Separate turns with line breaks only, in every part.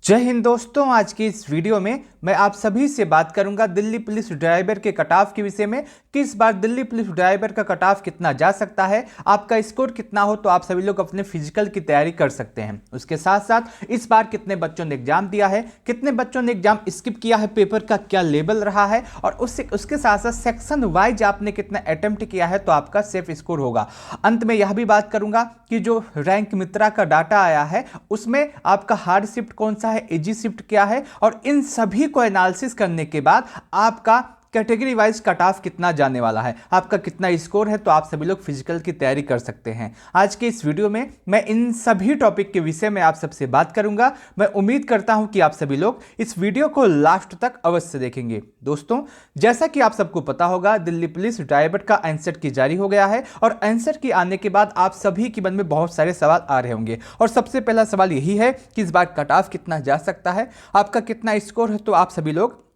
जय हिंद दोस्तों। आज की इस वीडियो में मैं आप सभी से बात करूंगा दिल्ली पुलिस ड्राइवर के कट ऑफ के विषय में कि इस बार दिल्ली पुलिस ड्राइवर का कट ऑफ कितना जा सकता है, आपका स्कोर कितना हो तो आप सभी लोग अपने फिजिकल की तैयारी कर सकते हैं। उसके साथ साथ इस बार कितने बच्चों ने एग्जाम दिया है, कितने बच्चों ने एग्जाम स्किप किया है, पेपर का क्या लेवल रहा है और उसके साथ साथ सेक्शन वाइज आपने कितना अटेम्प्ट किया है तो आपका सेफ स्कोर होगा। अंत में यह भी बात करूंगा कि जो रैंक मित्रा का डाटा आया है उसमें आपका हार्ड शिफ्ट कौन सा है, इजी शिफ्ट क्या है और इन सभी को एनालिसिस करने के बाद आपका कैटेगरी वाइज कट ऑफ कितना जाने वाला है, आपका कितना स्कोर है, तो आप सभी लोग फिजिकल की तैयारी कर सकते हैं। आज के इस वीडियो में मैं इन सभी टॉपिक के विषय में आप सबसे बात करूंगा। मैं उम्मीद करता हूं कि आप सभी लोग इस वीडियो को लास्ट तक अवश्य देखेंगे। दोस्तों, जैसा कि आप सबको पता होगा दिल्ली पुलिस ड्राइवर का आंसर की जारी हो गया है और आंसर की आने के बाद आप सभी के मन में बहुत सारे सवाल आ रहे होंगे और सबसे पहला सवाल यही है कि इस बार कट ऑफ कितना जा सकता है, आपका कितना स्कोर है, तो आप सभी लोग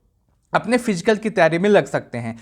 अपने फिजिकल की तैयारी में लग सकते हैं।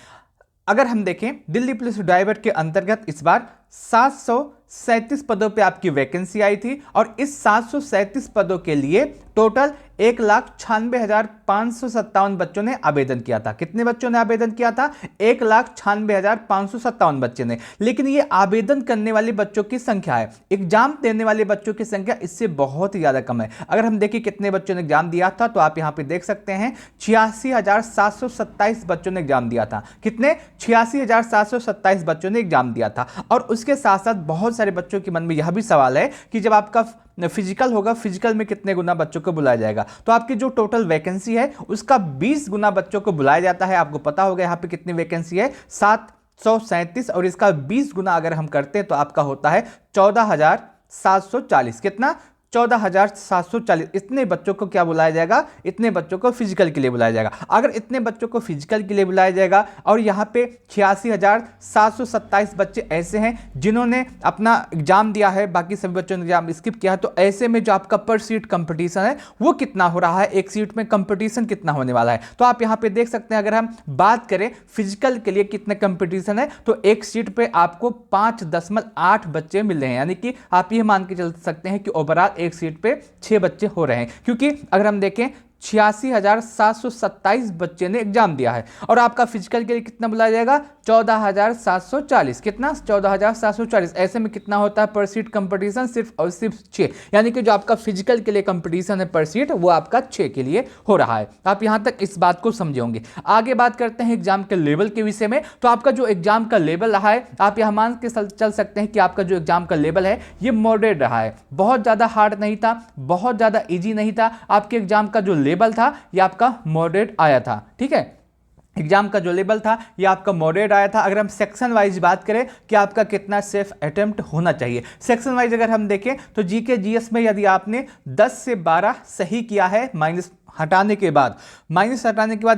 अगर हम देखें दिल्ली पुलिस ड्राइवर के अंतर्गत इस बार 737 पदों पे आपकी वैकेंसी आई थी और इस 737 पदों के लिए टोटल 1,96,557 बच्चों ने आवेदन किया था। कितने बच्चों ने आवेदन किया था? 1,96,557 बच्चे ने। लेकिन ये आवेदन करने वाले बच्चों की संख्या है, एग्जाम देने वाले बच्चों की संख्या इससे बहुत ही ज्यादा कम है। अगर हम देखें कितने बच्चों ने एग्जाम दिया था तो आप यहां पे देख सकते हैं 86,727 बच्चों ने एग्जाम दिया था। कितने? 86,727 बच्चों ने एग्जाम दिया था। और उसके साथ साथ बहुत सारे बच्चों के मन में यह भी सवाल है कि जब आपका फिजिकल होगा, फिजिकल में कितने गुना बच्चों को बुलाया जाएगा, तो आपकी जो टोटल वैकेंसी है उसका 20 गुना बच्चों को बुलाया जाता है। आपको पता होगा यहाँ पे कितनी वैकेंसी है, 737, और इसका 20 गुना अगर हम करते हैं तो आपका होता है 14,740। कितना? 14,740। इतने बच्चों को क्या बुलाया जाएगा? इतने बच्चों को फिजिकल के लिए बुलाया जाएगा। अगर इतने बच्चों को फिजिकल के लिए बुलाया जाएगा और यहाँ पे 86,727 बच्चे ऐसे हैं जिन्होंने अपना एग्जाम दिया है, बाकी सभी बच्चों ने एग्जाम स्किप किया है, तो ऐसे में जो आपका पर सीट कंपटीशन है वो कितना हो रहा है, एक सीट में कंपटीशन कितना होने वाला है, तो आप यहाँ पे देख सकते हैं। अगर हम बात करें फिजिकल के लिए कितना कंपटीशन है तो एक सीट पे आपको 5.8 बच्चे मिल रहे हैं, यानी कि आप ये मान के चल सकते हैं कि ओवरऑल एक सीट पे 6 बच्चे हो रहे हैं। क्योंकि अगर हम देखें 86,727 बच्चे ने एग्जाम दिया है और आपका फिजिकल के लिए कितना बुलाया जाएगा? 14,740। कितना? 14,740। ऐसे में कितना होता है पर सीट कंपटीशन? सिर्फ और सिर्फ 6, यानी कि जो आपका फिजिकल के लिए कंपटीशन है पर सीट वो आपका 6 के लिए हो रहा है। आप यहां तक इस बात को समझे होंगे। आगे बात करते हैं एग्जाम के लेवल के विषय में। तो आपका जो एग्जाम का लेवल रहा है, आप यह मान के चल सकते हैं कि आपका जो एग्जाम का लेवल है ये मॉडरेट रहा है। बहुत ज्यादा हार्ड नहीं था, बहुत ज्यादा इजी नहीं था। आपके एग्जाम का जो लेवल था ये आपका मॉडरेट आया था। ठीक है, एग्जाम का जो लेवल था ये आपका मॉडरेट आया था। अगर हम सेक्शन वाइज बात करें कि आपका कितना सेफ अटेम्प्ट होना चाहिए, सेक्शन वाइज अगर हम देखें तो जीके जीएस में यदि आपने 10 से 12 सही किया है, माइनस हटाने के बाद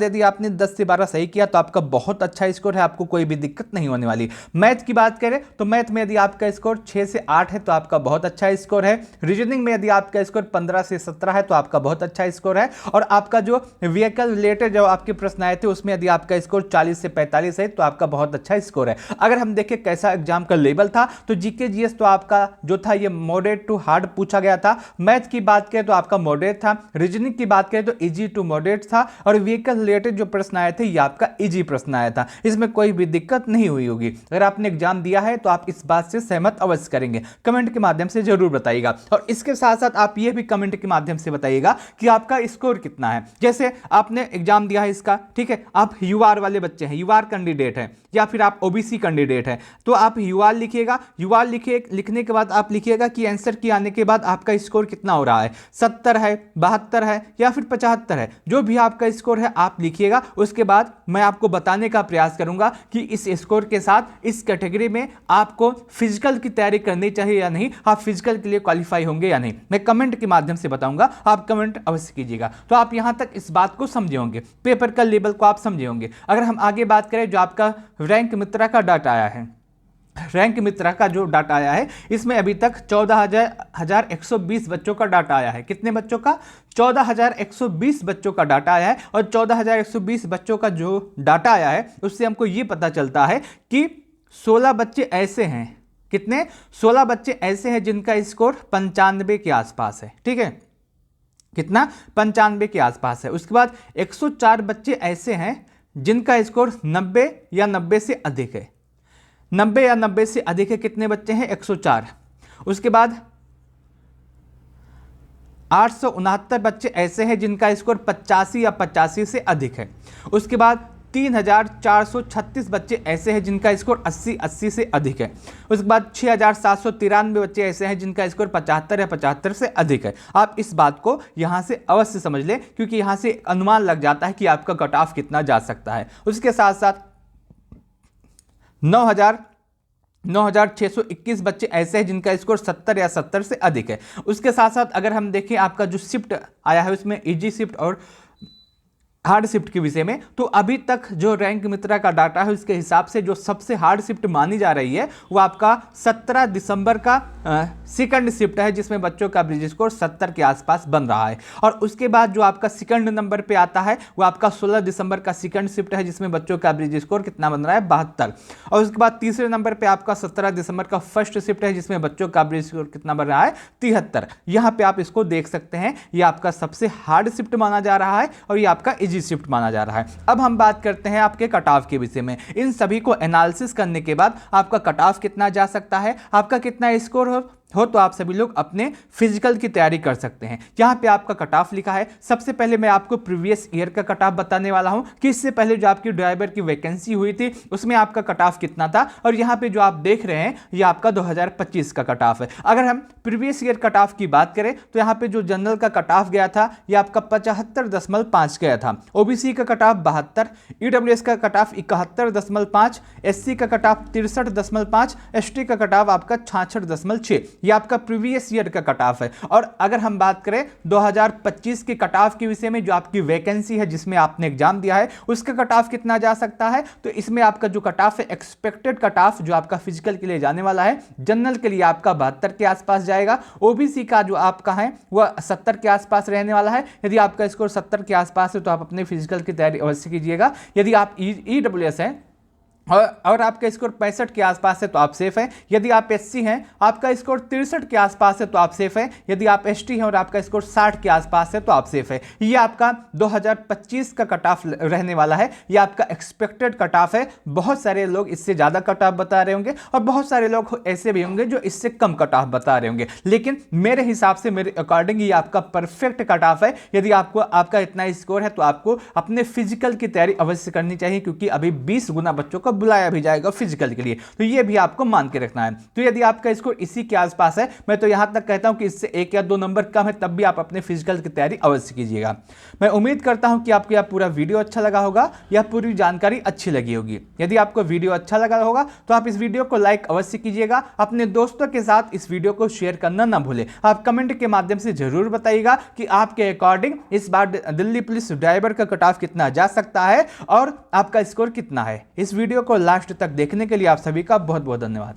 यदि आपने 10 से 12 सही किया तो आपका बहुत अच्छा स्कोर है, आपको कोई भी दिक्कत नहीं होने वाली। मैथ की बात करें तो मैथ में यदि आपका स्कोर 6 से 8 है तो आपका बहुत अच्छा स्कोर है। रीजनिंग में यदि आपका स्कोर 15 से 17 है तो आपका बहुत अच्छा स्कोर है। और आपका जो व्हीकल रिलेटेड जो आपके प्रश्न आए थे उसमें यदि आपका स्कोर 40 से 45 है तो आपका बहुत अच्छा स्कोर है। अगर हम देखें कैसा एग्जाम का लेवल था तो जीके जीएस तो आपका जो था ये मॉडरेट टू हार्ड पूछा गया था। मैथ की बात करें तो आपका मॉडरेट था। रीजनिंग की बात करें तो इजी टू मॉडरेट था और व्हीकल रिलेटेड जो प्रश्न आए थे ये आपका इजी प्रश्न आया था। इसमें कोई भी दिक्कत नहीं हुई होगी। अगर आपने एग्जाम दिया है तो आप इस बात से सहमत अवश्य करेंगे, कमेंट के माध्यम से जरूर बताइएगा। और इसके साथ साथ आप ये भी कमेंट के माध्यम से बताइएगा कि आपका स्कोर कितना है। जैसे आपने एग्जाम दिया है इसका, ठीक है, आप यूआर वाले बच्चे हैं, यूआर कैंडिडेट हैं या फिर आप ओबीसी कैंडिडेट हैं, तो आप यूआर लिखिएगा। यूआर लिखने के बाद आप लिखिएगा कि आंसर की आने के बाद आपका स्कोर कितना हो रहा है, 70 है, 72 है या फिर 75 है। जो भी आपका स्कोर है आप लिखिएगा। उसके बाद मैं आपको बताने का प्रयास करूंगा कि इस स्कोर के साथ इस कैटेगरी में आपको फिजिकल की तैयारी करनी चाहिए या नहीं, आप फिजिकल के लिए क्वालिफाई होंगे या नहीं, मैं कमेंट के माध्यम से बताऊंगा। आप कमेंट अवश्य कीजिएगा। तो आप यहां तक इस बात को समझे होंगे, पेपर का लेवल को आप समझे होंगे। अगर हम आगे बात करें जो आपका रैंक मित्रा का डाटा आया है, रैंक मित्रा का जो डाटा आया है इसमें अभी तक 14,120 बच्चों का डाटा आया है। कितने बच्चों का? 14,120 बच्चों का डाटा आया है। और 14,120 बच्चों का जो डाटा आया है उससे हमको ये पता चलता है कि 16 बच्चे ऐसे हैं। कितने? 16 बच्चे ऐसे हैं जिनका स्कोर 95 के आसपास है। ठीक है, कितना 95 के आसपास है। उसके बाद 104 बच्चे ऐसे हैं जिनका स्कोर 90 या 90 से अधिक है। 90 या 90 से अधिक है, कितने बच्चे हैं? 104। उसके बाद 869 बच्चे ऐसे हैं जिनका स्कोर 85 या 85 से अधिक है। उसके बाद 3436 बच्चे ऐसे हैं जिनका स्कोर 80 से अधिक है। उसके बाद 6793 बच्चे ऐसे हैं जिनका स्कोर 75 या 75 से अधिक है। आप इस बात को यहाँ से अवश्य समझ लें, क्योंकि यहाँ से अनुमान लग जाता है कि आपका कट ऑफ कितना जा सकता है। उसके साथ साथ 9621 बच्चे ऐसे हैं जिनका स्कोर 70 या 70 से अधिक है। उसके साथ साथ अगर हम देखें आपका जो शिफ्ट आया है उसमें इजी शिफ्ट और हार्ड शिफ्ट के विषय में, तो अभी तक जो रैंक मित्रा का डाटा है उसके हिसाब से जो सबसे हार्ड शिफ्ट मानी जा रही है वो आपका 17 दिसंबर का सेकंड शिफ्ट है, जिसमें बच्चों का एवरेज स्कोर 70 के आसपास बन रहा है। और उसके बाद जो आपका सेकंड नंबर पे आता है वो आपका 16 दिसंबर का सेकंड शिफ्ट है, जिसमें बच्चों का एवरेज स्कोर कितना बन रहा है? 72। और उसके बाद तीसरे नंबर पर आपका 17 दिसंबर का फर्स्ट शिफ्ट है, जिसमें बच्चों का एवरेज स्कोर कितना बन रहा है? 73। यहाँ पे आप इसको देख सकते हैं, ये आपका सबसे हार्ड शिफ्ट माना जा रहा है और ये आपका इजी शिफ्ट माना जा रहा है। अब हम बात करते हैं आपके कट ऑफ के विषय में। इन सभी को एनालिसिस करने के बाद आपका कट ऑफ कितना जा सकता है, आपका कितना स्कोर हो तो आप सभी लोग अपने फिजिकल की तैयारी कर सकते हैं। यहाँ पे आपका कट ऑफ लिखा है। सबसे पहले मैं आपको प्रीवियस ईयर का कट ऑफ बताने वाला हूँ कि इससे पहले जो आपकी ड्राइवर की वैकेंसी हुई थी उसमें आपका कट ऑफ कितना था, और यहाँ पे जो आप देख रहे हैं ये आपका 2025 का कट ऑफ है। अगर हम प्रीवियस ईयर कट ऑफ की बात करें तो यहाँ पे जो जनरल का कट ऑफ गया था ये आपका 75.5 गया था, ओबीसी का कट ऑफ 72, ईडब्ल्यूएस का कट ऑफ 71.5, एससी का कट ऑफ 63.5, एसटी का कट ऑफ आपका 66.6। ये आपका प्रीवियस ईयर का कट ऑफ है। और अगर हम बात करें 2025 के कट ऑफ के विषय में, जो आपकी वैकेंसी है जिसमें आपने एग्जाम दिया है उसका कट ऑफ कितना जा सकता है, तो इसमें आपका जो कट ऑफ है एक्सपेक्टेड कट ऑफ जो आपका फिजिकल के लिए जाने वाला है, जनरल के लिए आपका 72 के आसपास जाएगा, ओबीसी का जो आपका है वह 70 के आसपास रहने वाला है। यदि आपका स्कोर 70 के आसपास है तो आप अपने फिजिकल की तैयारी अवश्य कीजिएगा। यदि आप ईडब्ल्यूएस हैं और आपका स्कोर 65 के आसपास है तो आप सेफ हैं। यदि आप एससी हैं, आपका स्कोर 63 के आसपास है तो आप सेफ हैं। यदि आप एसटी हैं और आपका स्कोर 60 के आसपास है तो आप सेफ है। ये आपका 2025 का कट ऑफ रहने वाला है। ये आपका एक्सपेक्टेड कट ऑफ है। बहुत सारे लोग इससे ज़्यादा कट ऑफ बता रहे होंगे और बहुत सारे लोग ऐसे भी होंगे जो इससे कम कट ऑफ बता रहे होंगे, लेकिन मेरे हिसाब से, मेरे अकॉर्डिंग ये आपका परफेक्ट कट ऑफ है। यदि आपको आपका इतना स्कोर है तो आपको अपने फिजिकल की तैयारी अवश्य करनी चाहिए, क्योंकि अभी 20 गुना बच्चों को बुलाया भी जाएगा फिजिकल के लिए, तो ये भी आपको मान के रखना है। तो यदि आपका स्कोर इसी के आसपास है, मैं तो यहां तक कहता हूं कि इससे 1 या 2 नंबर कम है, तब भी आप अपने फिजिकल की तैयारी अवश्य कीजिएगा। मैं उम्मीद करता हूं कि आपको यह पूरा वीडियो अच्छा लगा होगा, यह पूरी जानकारी अच्छी लगी होगी। यदि आपको वीडियो अच्छा लगा होगा तो आप इस वीडियो को लाइक अवश्य कीजिएगा। अपने दोस्तों के साथ इस वीडियो को शेयर करना ना भूलें। आप कमेंट के माध्यम से जरूर बताइएगा कि आपके अकॉर्डिंग इस बार दिल्ली पुलिस ड्राइवर का कट ऑफ कितना जा सकता है और आपका स्कोर कितना है। इस वीडियो को लास्ट तक देखने के लिए आप सभी का बहुत बहुत धन्यवाद।